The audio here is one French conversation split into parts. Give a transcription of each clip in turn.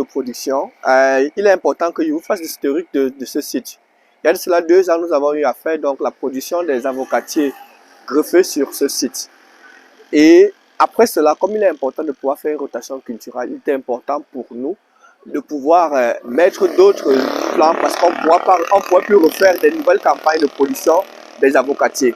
production, il est important que je vous fasse l'historique de ce site. Il y a de cela 2 ans, nous avons eu à faire donc la production des avocatiers greffés sur ce site. Et après cela, comme il est important de pouvoir faire une rotation culturelle, il est important pour nous de pouvoir mettre d'autres plans parce qu'on ne pourra plus refaire des nouvelles campagnes de production des avocatiers.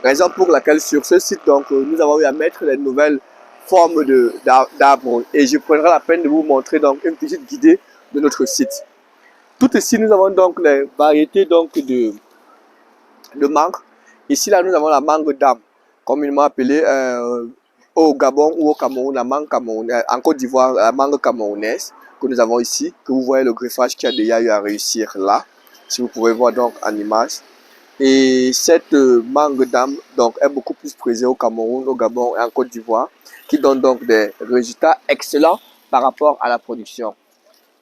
Raison pour laquelle sur ce site, donc, nous avons eu à mettre les nouvelles formes d'arbres. Et je prendrai la peine de vous montrer donc une petite guidée de notre site. Tout ici, nous avons donc les variétés donc de mangue. Ici, là, nous avons la mangue d'âme, communément appelée au Gabon ou au Cameroun, la mangue camerounaise, en Côte d'Ivoire, la mangue camerounaise que nous avons ici, que vous voyez le greffage qui a déjà eu à réussir là, si vous pouvez voir donc en image. Et cette mangue d'âme donc est beaucoup plus prisée au Cameroun, au Gabon et en Côte d'Ivoire, qui donne donc des résultats excellents par rapport à la production.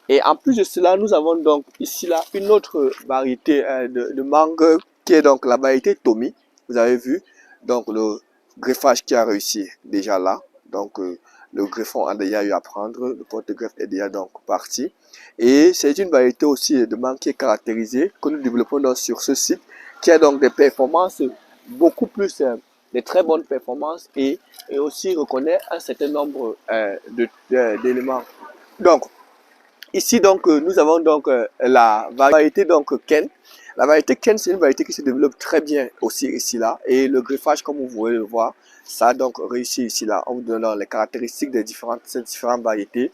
Et en plus de cela, nous avons donc ici là une autre variété de mangue qui est donc la variété Tommy. Vous avez vu donc le greffage qui a réussi déjà là. Donc le greffon a déjà eu à prendre, le porte-greffe est déjà donc parti. Et c'est une variété aussi de mangue qui est caractérisée, que nous développons donc sur ce site, qui a donc des performances beaucoup plus, des très bonnes performances et aussi reconnaît un certain nombre d'éléments. Donc, ici, donc, nous avons donc la variété donc Ken. La variété Ken, c'est une variété qui se développe très bien aussi ici là. Et le greffage, comme vous pouvez le voir, ça a donc réussi ici là, en vous donnant les caractéristiques des ces différentes variétés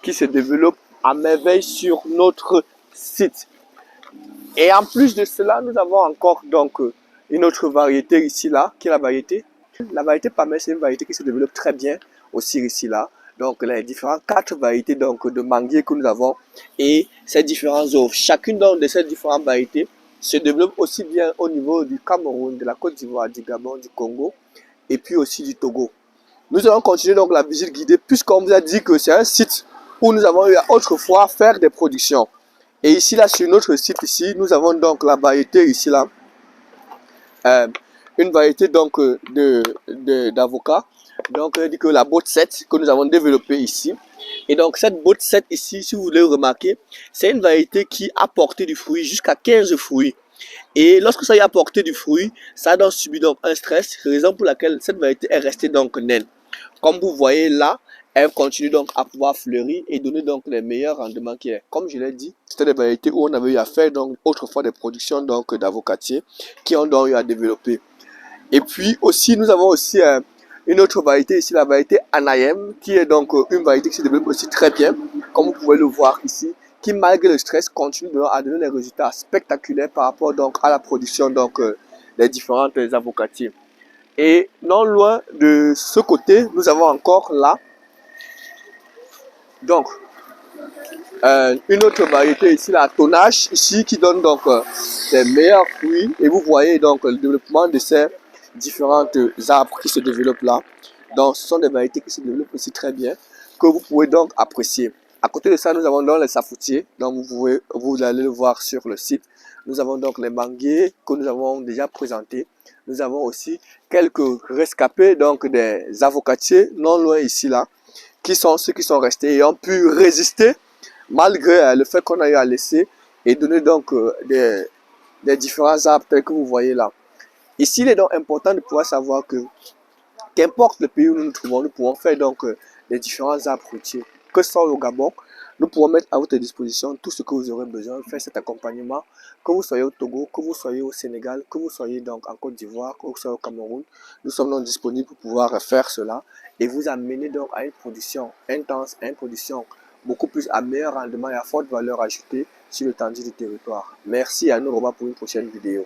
qui se développent à merveille sur notre site. Et en plus de cela, nous avons encore donc une autre variété ici là, qui est la variété Pamel, c'est une variété qui se développe très bien aussi ici là. Donc les différentes 4 variétés donc de manguiers que nous avons et ces différents offres. Chacune de ces différentes variétés se développe aussi bien au niveau du Cameroun, de la Côte d'Ivoire, du Gabon, du Congo et puis aussi du Togo. Nous allons continuer donc la visite guidée puisqu'on vous a dit que c'est un site où nous avons eu autrefois faire des productions. Et ici là sur notre site ici, nous avons donc la variété ici là. Une variété donc d'avocats, donc dit que la botte 7 que nous avons développée ici. Et donc cette botte 7 ici, si vous voulez remarquer, c'est une variété qui a porté du fruit jusqu'à 15 fruits. Et lorsque ça y a porté du fruit, ça a donc subi donc un stress, raison pour laquelle cette variété est restée donc naine. Comme vous voyez là, elle continue donc à pouvoir fleurir et donner donc les meilleurs rendements qu'il y a. Comme je l'ai dit, c'était des variétés où on avait eu à faire donc autrefois des productions donc d'avocatiers qui ont donc eu à développer. Et puis aussi, nous avons aussi une autre variété ici, la variété Anayem, qui est donc une variété qui se développe aussi très bien, comme vous pouvez le voir ici, qui malgré le stress continue à donner des résultats spectaculaires par rapport donc à la production donc des différentes avocatiers. Et non loin de ce côté, nous avons encore là donc une autre variété ici, la Tonnage, ici qui donne donc des meilleurs fruits. Et vous voyez donc le développement de ces différentes arbres qui se développent là. Donc ce sont des variétés qui se développent aussi très bien, que vous pouvez donc apprécier. À côté de ça, nous avons donc les safoutiers, donc vous allez le voir sur le site. Nous avons donc les manguiers que nous avons déjà présentés. Nous avons aussi quelques rescapés, donc des avocatiers non loin ici là, qui sont ceux qui sont restés et ont pu résister malgré le fait qu'on a eu à laisser et donner donc des différents arbres tels que vous voyez là. Ici, il est donc important de pouvoir savoir que qu'importe le pays où nous nous trouvons, nous pouvons faire donc les différents arbres fruitiers. Que ce soit au Gabon, nous pourrons mettre à votre disposition tout ce que vous aurez besoin, faire cet accompagnement, que vous soyez au Togo, que vous soyez au Sénégal, que vous soyez donc en Côte d'Ivoire, que vous soyez au Cameroun. Nous sommes donc disponibles pour pouvoir faire cela et vous amener donc à une production intense, à une production beaucoup plus à meilleur rendement et à forte valeur ajoutée sur l'étendue du territoire. Merci et à nous revoir pour une prochaine vidéo.